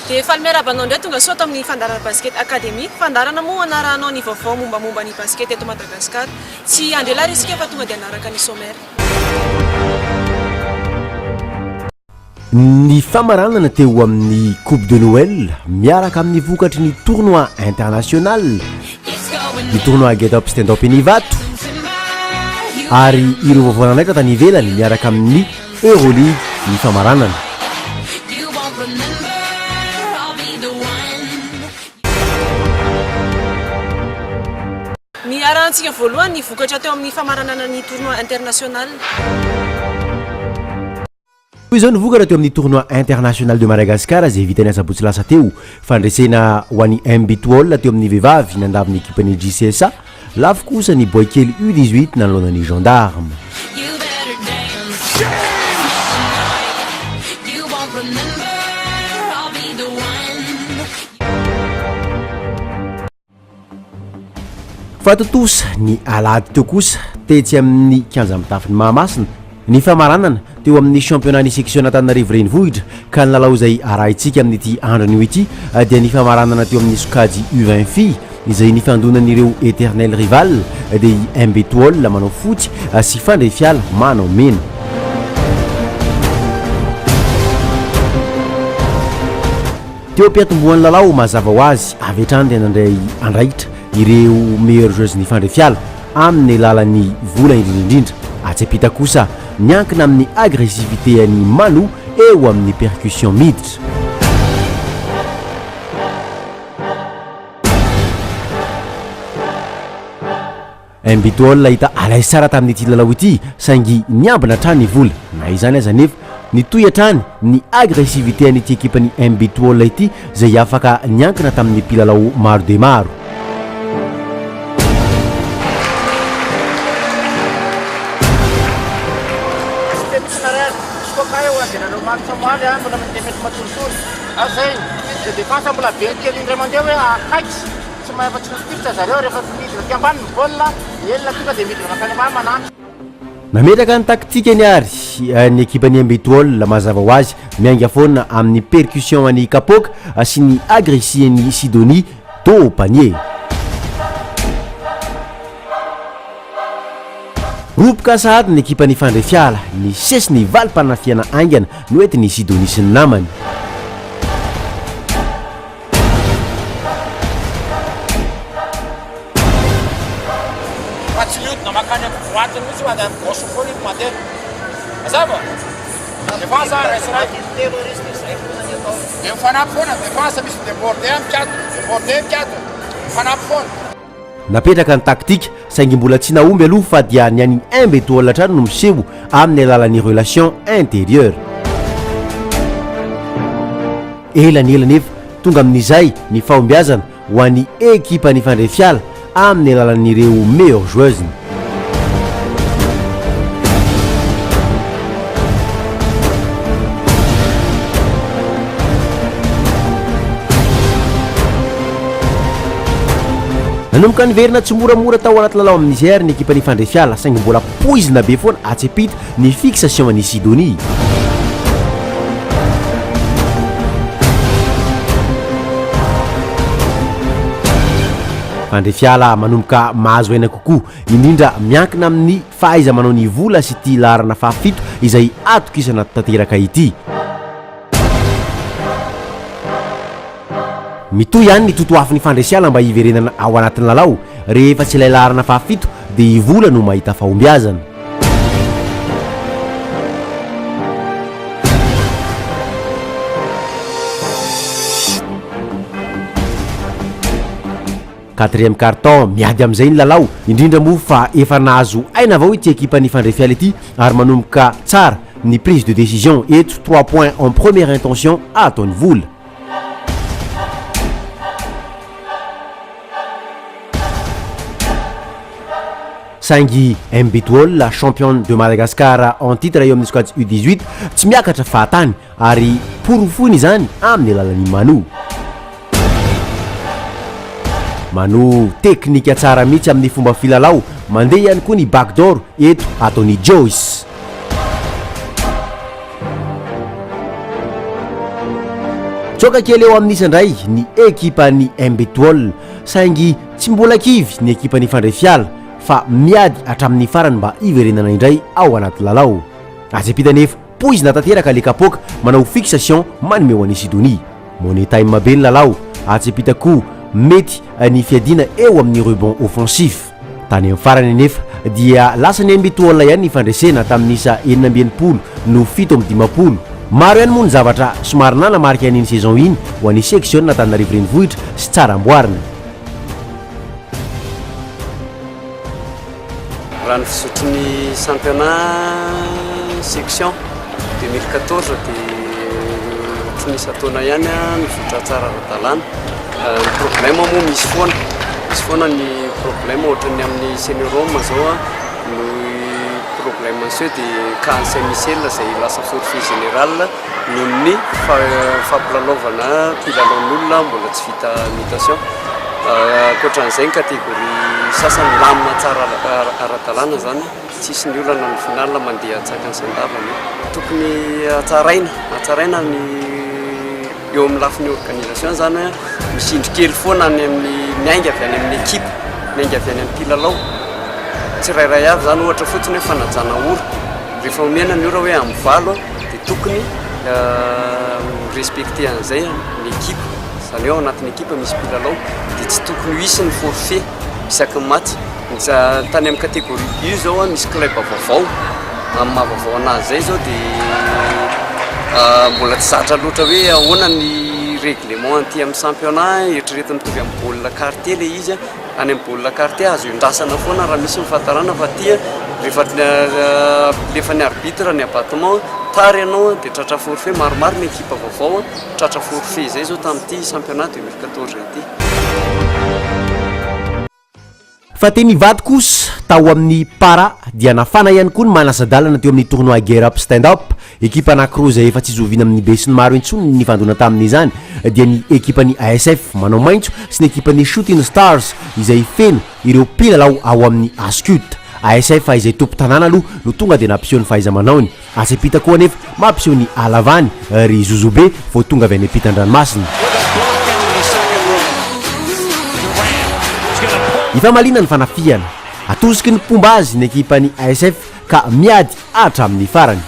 dia efa miarabanao indray tonga soa tamin'ny fandarana basket académique fandarana moa anarahanao ny vaovao mombamomba ny basket eto Madagasikara tsy andrelary isika fa tonga dia anaraka ny sommaire. Ny famaranana teo amin'ny Coupe de Noël miaraka amin'ny vokatry ny tournoi international ny tournoi Get Up Stand Up Nivato ary ireo vaovao ndraiky tany ivelany miaraka amin'ny Euroleague ny famaranana. Ny arantsika voalohany ny vokatra teo amin'ny famaranana ny tournoi international. Izao ny vokatra teo amin'ny tournoi international de Madagascar izay vitany asabotsy lasa teo fandresena ho an'ny Mbitwol teo amin'ny vehivavy nandavin'ny ekipan'ny JCSA lafo kosa ny boykely U18 nanoloana ny gendarme. Fatotosa ny alady teo kosa tetsy amin'ny kianja amin'ny tafin'ny Mahamasina ny famaranana teo amin'ny championnat ny section Antananarivo renivohitra ka nalalao izay arahintsika amin'ity andron'io ity dia ny famaranana teo amin'ny sokajy U20 filles izay nifandonan'ireo éternel rival dia Mbitwol manao fotsy sy Fandray Fiala manao mena. Teo ampiatombohan'ny lalao mazava ho azy avy hatrany dia nandray andraikitra ireo meilleure joueuse ny Fandray Fiala amin'ny alalan'ny vola indrindrindrindra atsapita kosa miankina amin'ny agressivité any Manu eo amin'ny percussion miditra. Mbitwol hita alay sara tamin'ity lalao ity saingy niambina hatrany ny vola na izany aza nefa nitoy hatrany ny agressivité an'ity ekipany Mbitwol ity izay afaka niankina tamin'ny mpilalao maro de maro. Nametraka ny taktika ny ary ny ekipan'ny Mbitwol mazava ho azy mianga foana amin'ny percussion any kapoka sy ny agressie ny Sidonie to panier. Ropoka sahady ny ekipan'ny Fandray Fiala ny sesy ny valim-panafiana aingana no ety ny Sidonie sy ny namany. Napetraka ny taktika saingy mbola tsy naomby aloha fa dia ny any Mbitwol hatrany no miseho amin'ny alalan'ny relation intérieure. Elany nefa tonga amin'izay ny fahombiazana ho an'ny ekipa ny Fandray Fiala amin'ny alalan'ireo meilleure joueuse. Nanomboka niverina tsy moramora tao anaty lalao amin'ny Niger ny ekipa ny Fandray Fiala saingy mbola poizina be foana atsepita ny fixation ny Sidonie. Fandray Fiala manomboka mahazo aina kokoa indrindra miankina amin'ny fahaiza manao ny vola sy ity laharana fahafito izay atokisana tanteraka ity. Mitoy ihany ny totoafin'ny Fandray Fiala mba hiverenana ao anatin'ny lalao rehefa tsy ilay laharana fahafito dia ivola no mahita fahombiazana. Quatrième carton miady amin'izay ny lalao indrindra moa fa efa nahazo aina avao ity ekipan'ny Fandray Fiala ity ary manomboka tsara ny prise de décision eto 3 points en première intention ataony vola. Saingy Mbitwol la championne de Madagascar en titre eo amin'ny squad U18 tsy miakatra fahatany ary porofony izany amin'ny alalan'ny Manu teknika tsara mihitsy amin'ny fomba filalao mandeha ihany koa ny backdoor eto ataony Joyce. tsoka kely eo amin'isandray ny ekipa ny Mbetwol saingy tsy mbola kivy ny ekipa ny Fandray Fiala fa miady hatramin'ny farany mba iverenana indray ao anaty lalao. Azepita nefa poizina tanteraka le kapoka manao fixation manome ho an'i Sidonie. Money time mabe ny lalao, azepita koa mety ny fiadina eo amin'ny rebond offensif. Tany amin'ny farany nefa dia lasa ny Mbetwol ihany ny fandraisena tamin'isa 9 no 7-10. Maro ihany moa ny zavatra somary nanamarika an'iny saison iny ho an'ny section n'Antananarivo renivohitra sy tsara amboarina. Raha ny fisotron'ny championnat section 2014 dia ohatran'ny taona ihany mizotra tsara ara-dalàna. Ny problème moa misy foana ny problème ohatran'ny amin'ny senioroma zao ny problème an'izao dia Camp Saint-Michel izay lasa forfait général noho ny fampilalaovana mpilalao mbola tsy vita mutation. Ankoatran'izay ny catégorie sasany lamina tsara ara-dalàna zany tsisy ny olana ny final mandeha atsakany sandavany. Tokony hatsaraina ny eo amin'ny lafin'ny organisation zany misindry kely foana ny amin'ny miainga avy any amin'ny équipe, miainga avy any amin'ny mpilalao. Tsirairay avy zany ohatra fotsiny hoe fanajana ora rehefa omena ny ora hoe amin'ny valo dia tokony respecter an'izay ny équipe. Zany eo anatin'ny équipe misy mpilalao dia tsy tokony hisy ny forfait isaky ny match. Tany amin'ny catégorie B zao misy club vaovao amin'ny mahavavao anazy zay zao dia mbola tsy zatra loatra hoe ahoana ny règlement anty amin'ny championnat eritrereto mitovy amin'ny baolina quartier le izy any amin'ny baolina quartier azo indrasana foana raha misy mifahatarana fa tia rehefa ny arbitre ny abattement tary ianao dia tratra forfait maromaro ny équipe vaovao tratra forfait zay zao tamin'ity championnat 2014 ity. Fa teny vady kosa tao amin'ny para dia nafana ihany koa ny manasadalana teo amin'ny tournoi Gear Up Stand Up. Ekipa anankiroa izay efa tsy zoviana amin'ny be sy ny maro intsony ny fandona tamin'izany dia ny ekipa ny ASF manao maintso sy ny ekipa ny Shooting Stars izay feno ireo mpilalao ao amin'ny Ascut. ASF izay tompo tanàna aloha no tonga dia nampiseho ny fahaiza-manaony. Asepita koa nefa mampiseho ny Alavany ry Zozobe vao tonga avy any ampitan-dranomasina. Ifa malina ny fanafiana, atosiky ny pomba azy ny ekipa ny ASF ka miady hatramin'ny farany.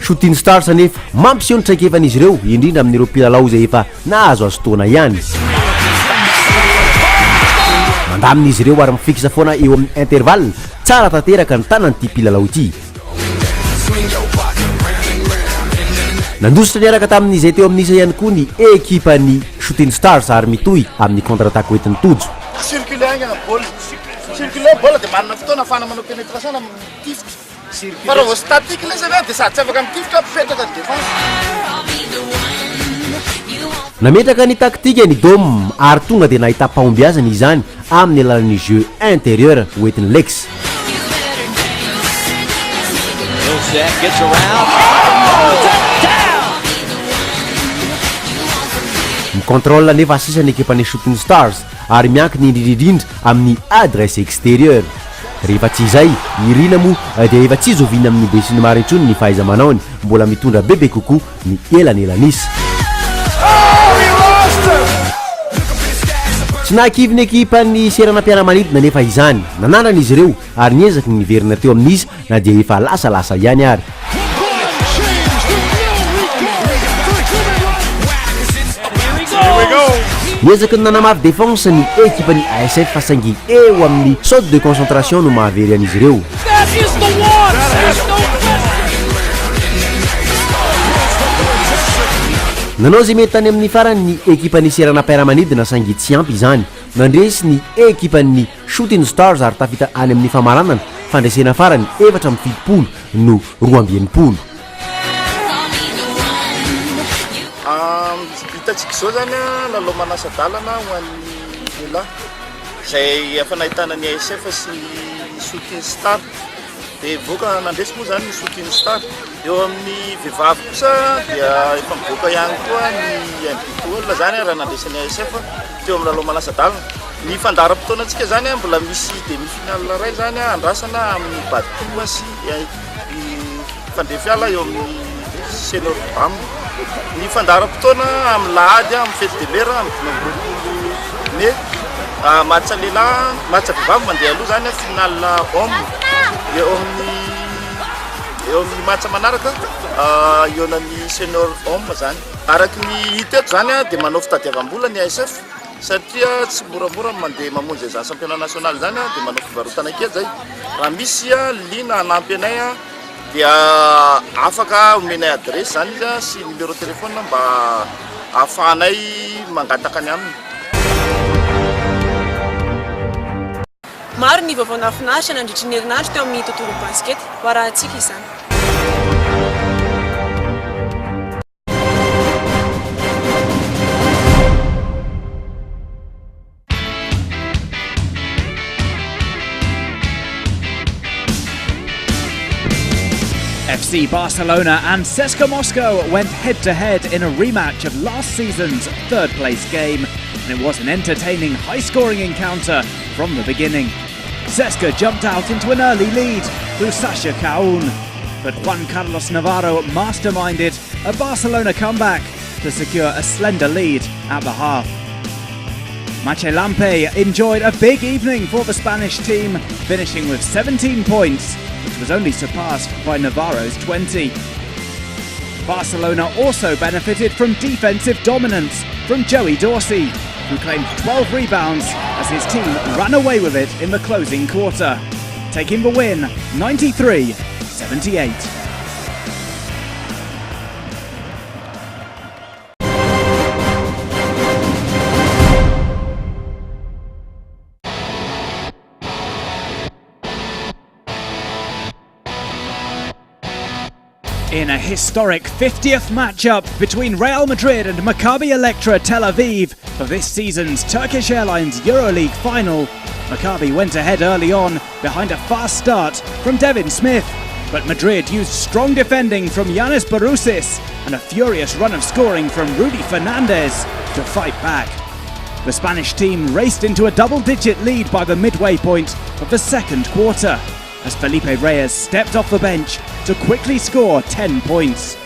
Shooting Stars nefa mampiseho ny traikefan'izy ireo indrindra amin'ireo mpilalao izay efa nahazo azo taona ihany. Mandamin'izy ireo ary mifixa foana eo amin'ny intervalle tsara tanteraka ny tanan'ity mpilalao ity. Nandositra niaraka tamin'izay teo amin'isa ihany koa ny ekipa ny Shooting Stars ary mitohy amin'ny contre-attaque hoentin'ny tojo. Circuler bola dia manana fotoana afahana manao pénétration mitifitra. Fa raha vao statique ilay zany dia sady tsy afaka mitifitra mipetraka ny défense. Nametraka ny taktika ny Dôme ary tonga dia nahita fahombiazana izany amin'ny alalan'ny jeu intérieur hoentin'ny Lex. Mikontrôla nefa asisany ekipan'ny Shooting Stars ary miankina indrindrindrindra amin'ny adresse extérieure. Rehefa tsy izay irina moa dia efa tsy zoviana amin'ny be sy ny maro intsony ny fahaiza-manaony, mbola mitondra bebe kokoa ny elanelanisa. Tsy nankivy ny ekipa ny seranam-piaramanidina nefa izany nananan'izy ireo ary niezaky ny verina teo amin'izy na dia efa lasalasa ihany ary. Niezaky ny nanamavy défense ny ekipa ny ASF fa saingy eo amin'ny saute de concentration no mahavery an'izy ireo. Nanao zay mety tany amin'ny farany ny ekipa ny seranam-piaramanidina saingy tsy ampy izany. Nandresy ny ekipa ny Shooting Stars ary tafita any amin'ny famaranana fandraisena farany 7-7 no 12. Hitatsika zao zany lalao manasadalana ho an'ny lehilahy izay efa nahitana ny ASF sy Shooting Star dia voaka nandresy moa zany ny Shooting Star. Eo amin'ny vehivavy kosa dia efa mivoaka ihany koa ny Mbetwol zany raha nandresy ny ASF teo amin'ny lalao manasadalana. ny fandaharam-potoanantsika zany mbola misy demi-finale ray zany andrasana amin'ny Batoa sy Fandrefiala eo amin'ny Senior Bam. Ny fandaharam-potoana amin'ny Lahady amin'ny Fête de Mer amin'ny 9 match lehilahy match vehivavy mandeha aloha zany finale homme eo amin'ny match manaraka eo amin'ny Senior homme zany. Araky ny hita eto zany dia manao fitadiavam-bola ny ASF satria tsy moramora mandeha mamonjy izany championnat national zany dia manao fivarotana kely zay. Raha misy lina anampy anay dia afaka omenay adresse zany izy sy numéro téléphone mba ahafahanay mangataka any aminy. Maro ny vaovao nahafinaritra nandritra ny herinandro teo amin'ny tontolo basket ho arahantsika izany. FC Barcelona and CSKA Moscow went head-to-head in a rematch of last season's third-place game, and it was an entertaining, high-scoring encounter from the beginning. CSKA jumped out into an early lead through Sasha Kaun, but Juan Carlos Navarro masterminded a Barcelona comeback to secure a slender lead at the half. Mache Lampe enjoyed a big evening for the Spanish team, finishing with 17 points, which was only surpassed by Navarro's 20. Barcelona also benefited from defensive dominance from Joey Dorsey, who claimed 12 rebounds as his team ran away with it in the closing quarter, taking the win 93-78. In a historic 50th matchup between Real Madrid and Maccabi Electra Tel Aviv for this season's Turkish Airlines EuroLeague final, Maccabi went ahead early on behind a fast start from Devin Smith, but Madrid used strong defending from Yanis Barousis and a furious run of scoring from Rudy Fernandez to fight back. The Spanish team raced into a double-digit lead by the midway point of the second quarter, as Felipe Reyes stepped off the bench to quickly score 10 points.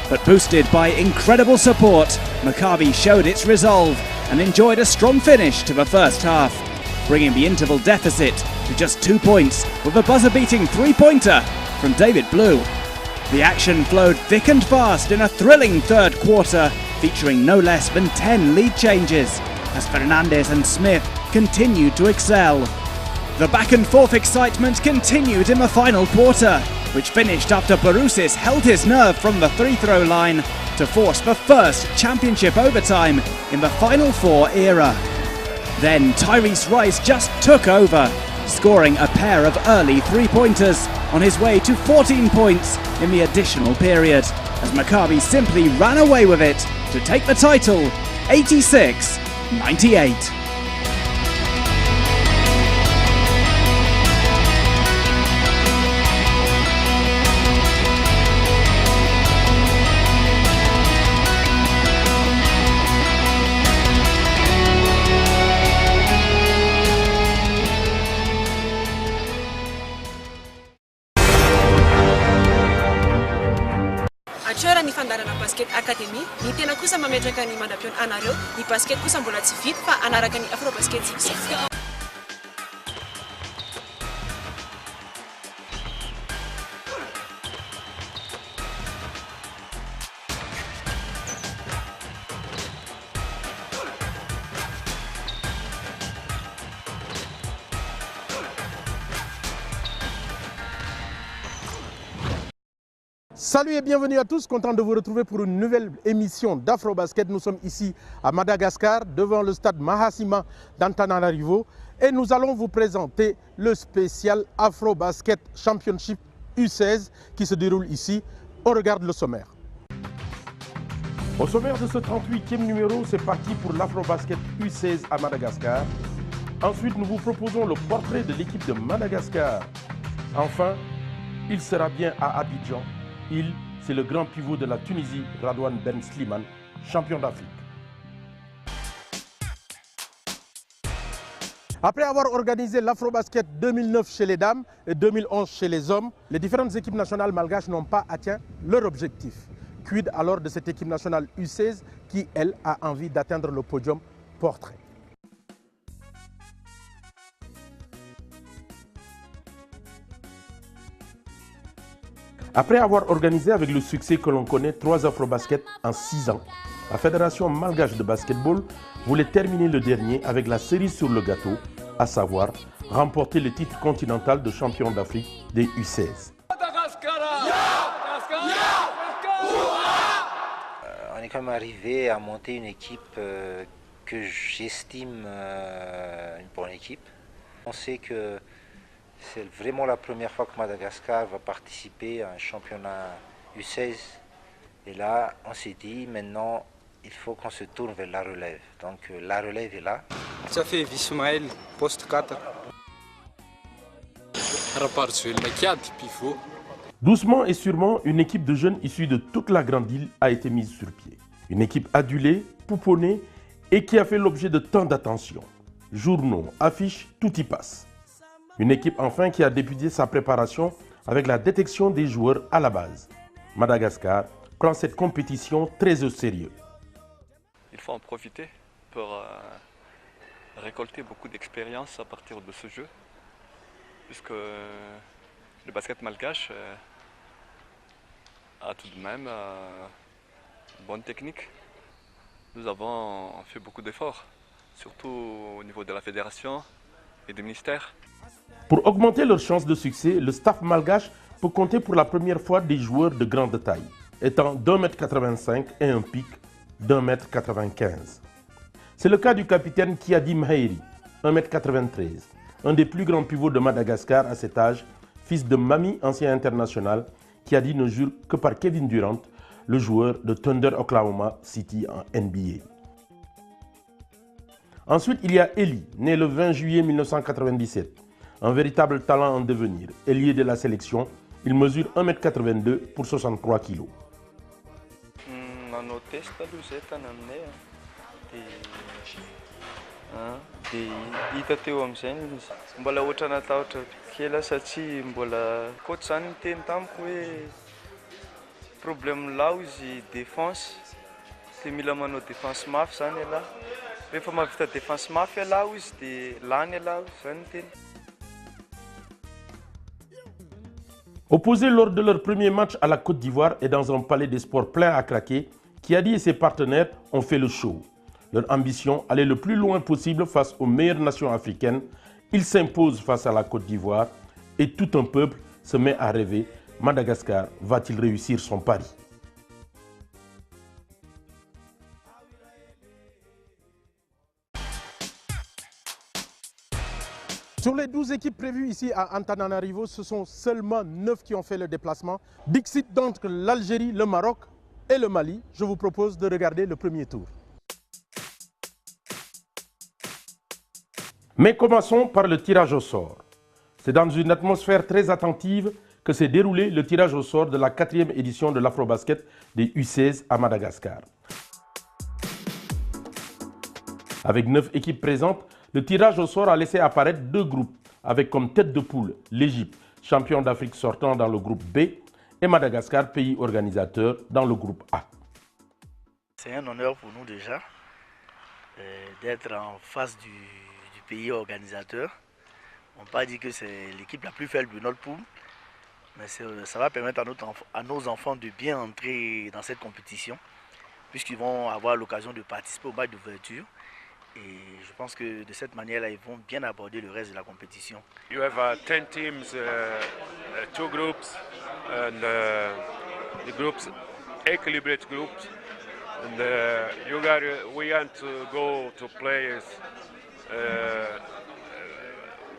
But boosted by incredible support, Maccabi showed its resolve and enjoyed a strong finish to the first half, bringing the interval deficit to just 2 points with a buzzer-beating three-pointer from David Blue. The action flowed thick and fast in a thrilling third quarter, featuring no less than 10 lead changes, as Fernandez and Smith continued to excel. The back-and-forth excitement continued in the final quarter, which finished after Barousis held his nerve from the free-throw line to force the first championship overtime in the Final Four era. Then Tyrese Rice just took over, scoring a pair of early three-pointers on his way to 14 points in the additional period, as Maccabi simply ran away with it to take the title 86-98. Atsoera ny fandarana basket academy, ny tena kosa mametraka ny mandra-piona anareo, ny basket kosa mbola tsy vita fa anaraka ny Afro Basket Six. Salut et bienvenue à tous, content de vous retrouver pour une nouvelle émission d'Afro Basket. Nous sommes ici à Madagascar, devant le stade Mahasima d'Antananarivo, et nous allons vous présenter le spécial Afro Basket Championship U16 qui se déroule ici. On regarde le sommaire. Au sommaire de ce 38e numéro, c'est parti pour l'Afro Basket U16 à Madagascar. Ensuite, nous vous proposons le portrait de l'équipe de Madagascar. Enfin, il sera bien à Abidjan. C'est le grand pivot de la Tunisie, Radouane Ben Slimane, champion d'Afrique. Après avoir organisé l'Afrobasket 2009 chez les dames et 2011 chez les hommes, les différentes équipes nationales malgaches n'ont pas atteint leur objectif. Quid alors de cette équipe nationale U16 qui, elle, a envie d'atteindre le podium portrait. Après avoir organisé avec le succès que l'on connaît 3 Afrobasket en 6 ans, la Fédération malgache de basketball voulait terminer le dernier avec la cerise sur le gâteau, à savoir remporter le titre continental de champion d'Afrique des U16. On est quand même arrivé à monter une équipe que j'estime une bonne équipe. On sait que c'est vraiment la première fois que Madagascar va participer à un championnat U16. Et là, on s'est dit, maintenant, il faut qu'on se tourne vers la relève. Donc la relève est là. Ça fait Vismaël, poste 4. Doucement et sûrement, une équipe de jeunes issus de toute la grande île a été mise sur pied. Une équipe adulée, pouponnée et qui a fait l'objet de tant d'attention. Journaux, affiches, tout y passe. Une équipe enfin qui a débuté sa préparation avec la détection des joueurs à la base. Madagascar prend cette compétition très au sérieux. Il faut en profiter pour récolter beaucoup d'expérience à partir de ce jeu, puisque le basket malgache a tout de même une bonne technique. Nous avons fait beaucoup d'efforts, surtout au niveau de la fédération et du ministère. Pour augmenter leurs chances de succès, le staff malgache peut compter pour la première fois des joueurs de grande taille, étant d'1,85 m et un pic d'1,95 m. C'est le cas du capitaine Kiadi Mhairi, 1,93 m, un des plus grands pivots de Madagascar à cet âge, fils de Mami, ancien international. Kiadi ne jure que par Kevin Durant, le joueur de Thunder Oklahoma City en NBA. Ensuite, il y a Eli, né le 20 juillet 1997. Un véritable talent en devenir, ailier de la sélection, il mesure 1,82 m pour 63 kg. Nanao test aloha zay tany aminay dia hita teo amin'izay izy mbola ohatra natahotra kely satria mbola coach zany niteny tamiko hoe problème lao izy défense dia mila manao défense mafy zany alahy rehefa mahavita défense mafy alahy izy dia lany alahy zany niteny. Opposés lors de leur premier match à la Côte d'Ivoire et dans un palais des sports plein à craquer, Kiadi et ses partenaires ont fait le show. Leur ambition, aller le plus loin possible face aux meilleures nations africaines. Ils s'imposent face à la Côte d'Ivoire et tout un peuple se met à rêver. Madagascar va-t-il réussir son pari? Sur les 12 équipes prévues ici à Antananarivo, ce sont seulement 9 qui ont fait le déplacement. Dixit donc l'Algérie, le Maroc et le Mali. Je vous propose de regarder le premier tour. Mais commençons par le tirage au sort. C'est dans une atmosphère très attentive que s'est déroulé le tirage au sort de la 4e édition de l'Afrobasket des U16 à Madagascar. Avec 9 équipes présentes, le tirage au sort a laissé apparaître 2 groupes, avec comme tête de poule l'Égypte, champion d'Afrique sortant dans le groupe B, et Madagascar, pays organisateur, dans le groupe A. C'est un honneur pour nous déjà d'être en face du pays organisateur. On ne peut pas dire que c'est l'équipe la plus faible de notre poule, mais ça va permettre à nos enfants de bien entrer dans cette compétition, puisqu'ils vont avoir l'occasion de participer au match d'ouverture. Et je pense que de cette manière-là, ils vont bien aborder le reste de la compétition. You have 10 teams, 2 groups, and the groups, equilibrated groups. And we want to go to play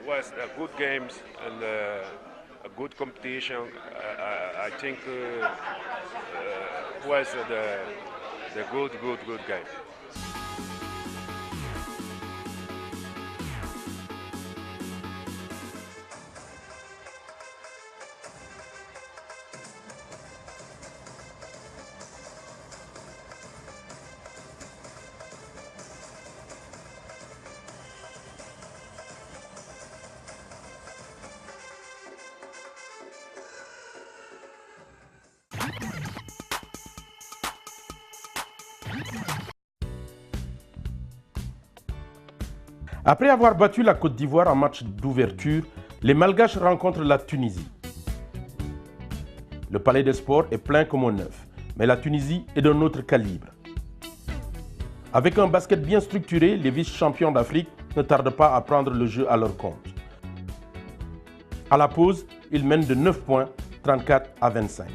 with good games and a good competition. I think was the good game. Après avoir battu la Côte d'Ivoire en match d'ouverture, les Malgaches rencontrent la Tunisie. Le Palais des Sports est plein comme un œuf, mais la Tunisie est d'un autre calibre. Avec un basket bien structuré, les vice-champions d'Afrique ne tardent pas à prendre le jeu à leur compte. À la pause, ils mènent de 9 points, 34 à 25.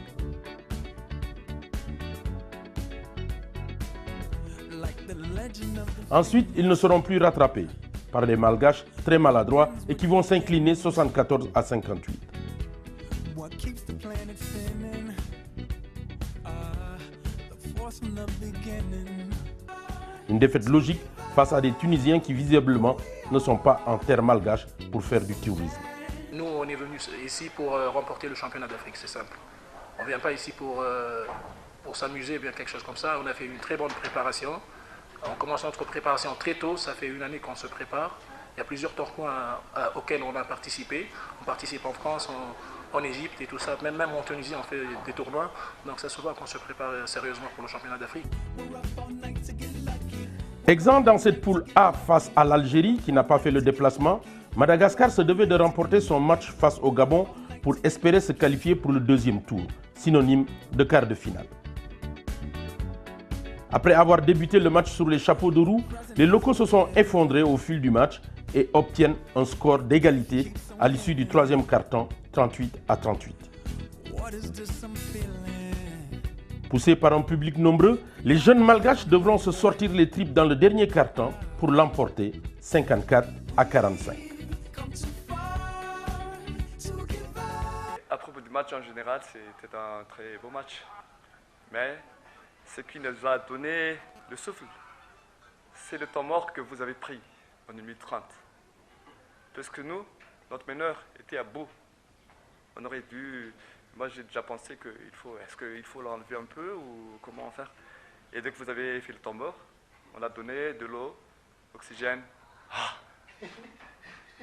Ensuite, ils ne seront plus rattrapés par les Malgaches très maladroits et qui vont s'incliner 74 à 58. Une défaite logique face à des Tunisiens qui visiblement ne sont pas en terre malgache pour faire du tourisme. Nous, on est venus ici pour remporter le championnat d'Afrique, c'est simple. On ne vient pas ici pour s'amuser, bien quelque chose comme ça. On a fait une très bonne préparation. On commence notre préparation très tôt, ça fait une année qu'on se prépare. Il y a plusieurs tournois auxquels on a participé. On participe en France, en Égypte et tout ça. Même en Tunisie, on fait des tournois. Donc c'est souvent qu'on se prépare sérieusement pour le championnat d'Afrique. Exempt dans cette poule A face à l'Algérie qui n'a pas fait le déplacement, Madagascar se devait de remporter son match face au Gabon pour espérer se qualifier pour le deuxième tour, synonyme de quart de finale. Après avoir débuté le match sur les chapeaux de roue, les locaux se sont effondrés au fil du match et obtiennent un score d'égalité à l'issue du troisième quart-temps, 38 à 38. Poussés par un public nombreux, les jeunes malgaches devront se sortir les tripes dans le dernier quart-temps pour l'emporter 54 à 45. À propos du match en général, c'était un très beau match. Mais ce qui nous a donné le souffle, c'est le temps mort que vous avez pris en 2030. Parce que nous, notre meneur était à bout. On aurait dû... Moi, j'ai déjà pensé est-ce qu'il faut l'enlever un peu ou comment faire? Et dès que vous avez fait le temps mort, on a donné de l'eau, oxygène. Ah.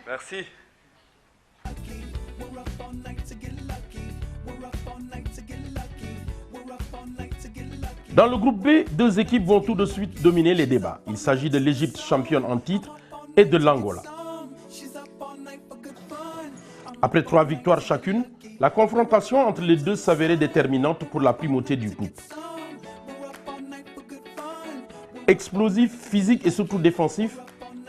Merci. Dans le groupe B, deux équipes vont tout de suite dominer les débats. Il s'agit de l'Égypte championne en titre et de l'Angola. Après 3 victoires chacune, la confrontation entre les deux s'avérait déterminante pour la primauté du groupe. Explosifs, physiques et surtout défensifs,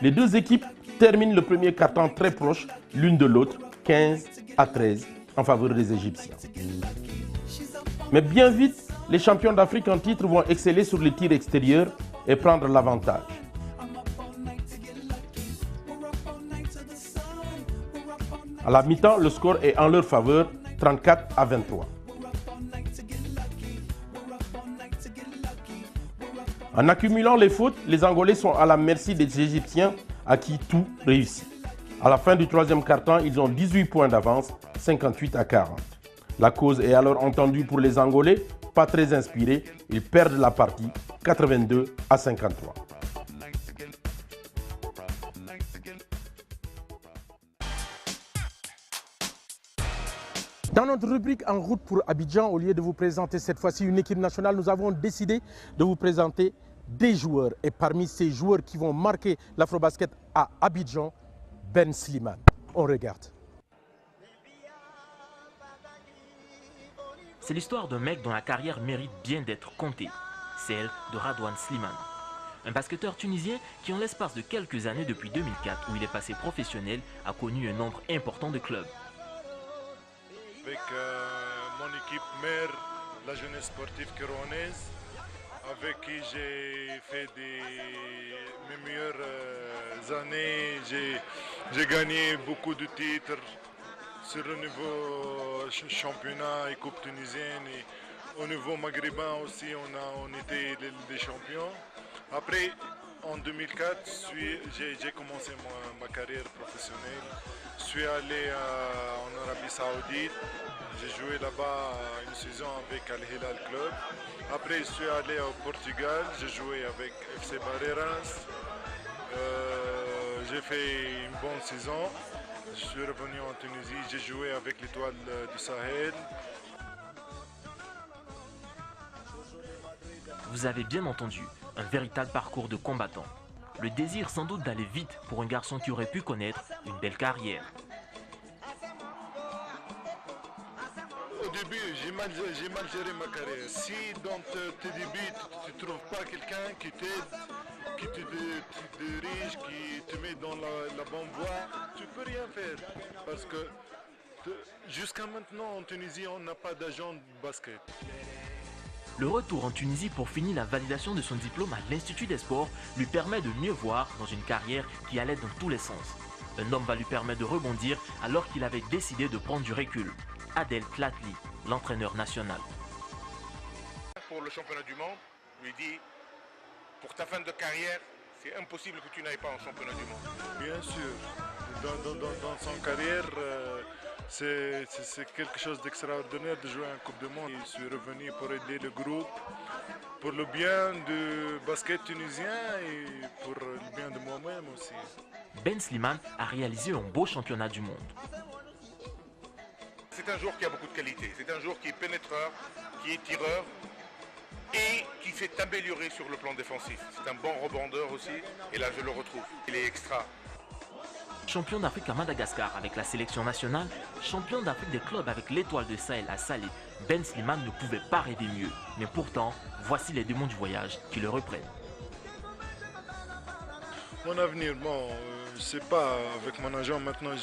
les deux équipes terminent le premier quart-temps très proche l'une de l'autre, 15 à 13 en faveur des Égyptiens. Mais bien vite, les champions d'Afrique en titre vont exceller sur les tirs extérieurs et prendre l'avantage. À la mi-temps, le score est en leur faveur, 34 à 23. En accumulant les fautes, les Angolais sont à la merci des Égyptiens à qui tout réussit. À la fin du troisième quart-temps, ils ont 18 points d'avance, 58 à 40. La cause est alors entendue pour les Angolais, pas très inspirés, ils perdent la partie, 82 à 53. Dans notre rubrique En route pour Abidjan, au lieu de vous présenter cette fois-ci une équipe nationale, nous avons décidé de vous présenter des joueurs. Et parmi ces joueurs qui vont marquer l'Afrobasket à Abidjan, Ben Slimane. On regarde. C'est l'histoire d'un mec dont la carrière mérite bien d'être contée, celle de Radouane Slimane. Un basketteur tunisien qui, en l'espace de quelques années depuis 2004, où il est passé professionnel, a connu un nombre important de clubs. Avec mon équipe mère, la jeunesse sportive kérouanaise, avec qui j'ai fait mes meilleures années. J'ai gagné beaucoup de titres sur le niveau championnat et coupe tunisienne. Et au niveau maghrébin aussi, on était les champions. Après, en 2004, j'ai commencé ma carrière professionnelle. Je suis allé en Arabie Saoudite. J'ai joué là-bas une saison avec Al Hilal Club. Après, je suis allé au Portugal. J'ai joué avec FC Barreiras. J'ai fait une bonne saison. Je suis revenu en Tunisie. J'ai joué avec l'Étoile du Sahel. Vous avez bien entendu, un véritable parcours de combattant. le désir sans doute d'aller vite pour un garçon qui aurait pu connaître une belle carrière. Au début, j'ai mal géré ma carrière. Si dans tes débuts, tu ne trouves pas quelqu'un qui t'aide, qui te dirige, qui te met dans la bonne voie, tu ne peux rien faire. Parce que jusqu'à maintenant, en Tunisie, on n'a pas d'agent de basket. Le retour en Tunisie pour finir la validation de son diplôme à l'Institut des sports lui permet de mieux voir dans une carrière qui allait dans tous les sens. Un homme va lui permettre de rebondir alors qu'il avait décidé de prendre du recul. Adel Tlatli, l'entraîneur national. Pour le championnat du monde, lui dit, pour ta fin de carrière, c'est impossible que tu n'ailles pas en championnat du monde. Bien sûr, dans son carrière, c'est quelque chose d'extraordinaire de jouer en Coupe du Monde. Je suis revenu pour aider le groupe, pour le bien du basket tunisien et pour le bien de moi-même aussi. Ben Slimane a réalisé un beau championnat du monde. C'est un joueur qui a beaucoup de qualité, c'est un joueur qui est pénétreur, qui est tireur et qui s'est amélioré sur le plan défensif. C'est un bon rebondeur aussi et là je le retrouve, il est extra. Champion d'Afrique à Madagascar avec la sélection nationale, champion d'Afrique des clubs avec l'Étoile de Sahel à Salé, Ben Slimane ne pouvait pas rêver mieux. Mais pourtant, voici les démons du voyage qui le reprennent. Mon avenir, bon, je sais pas, avec mon agent maintenant,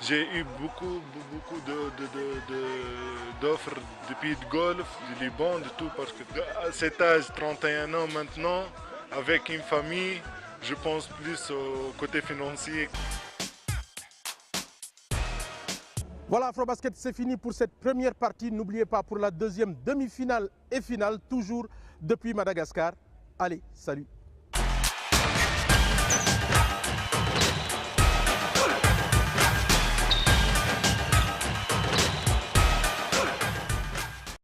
j'ai eu beaucoup d'offres de pays de golf, du Liban, de tout, parce que à cet âge, 31 ans maintenant, avec une famille, je pense plus au côté financier. Voilà, Afrobasket, c'est fini pour cette première partie. N'oubliez pas pour la deuxième demi-finale et finale, toujours depuis Madagascar. Allez, salut!